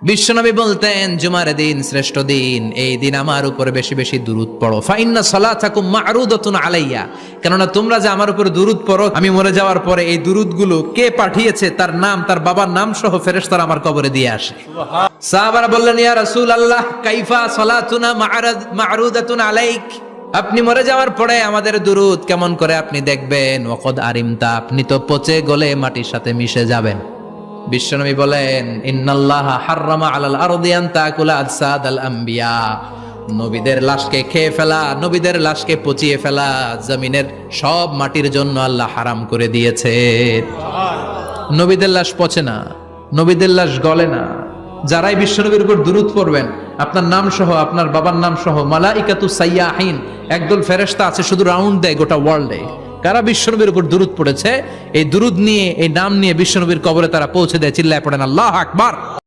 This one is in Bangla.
বিশ্বনবী বলতেন জুমার দিন শ্রেষ্ঠ দিন, এই দিন আমার উপরে বেশি বেশি দুরূদ পড়ো। ফাইন্না সালাতাকুম মা'রুদাতুন আলাইয়া, কেননা তোমরা যে আমার উপরে দুরূদ পড়ো, আমি মরে যাওয়ার পরে এই দুরূদগুলো কে পাঠিয়েছে তার নাম, তার বাবার নাম সহ ফেরেশতারা আমার কবরে দিয়ে আসে। সাহাবারা বললেন, ইয়া রাসূলুল্লাহ কাইফা সালাতুনা মা'রুদাতুন আলাইক, আপনি মরে যাওয়ার পরে আমাদের দুরূদ কেমন করে আপনি দেখবেন? ওয়াকাদ আরিমতা, আপনি তো পচে গলে মাটির সাথে মিশে যাবেন। বিশ্বনবী বলেন, ইন্নাল্লাহা হাররামা আলাল আরদি আন তাকুলা আজসাদাল আম্বিয়া, নবীদের লাশকে খেয়ে ফেলা, নবীদের লাশকে পচিয়ে ফেলা জমিনের সব মাটির জন্য আল্লাহ হারাম করে দিয়েছে। নবীদের লাশ পচে না, নবীদের লাশ গলে না। যারাই বিশ্বনবীর উপর দুরূদ পড়বেন, আপনার নাম সহ, আপনার বাবার নাম সহ, মালাইকাতু সাইয়াহিন, একদল ফেরেশতা আছে শুধু রাউন্ড দেয় গোটা ওয়ার্ল্ডে। কারা বিশ্বনবীর উপর দুরূদ পড়েছে, এই দুরূদ নিয়ে, এই নাম নিয়ে বিশ্বনবীর কবরে তারা পৌঁছে দেয়। চিল্লায় পড়েন আল্লাহু আকবার।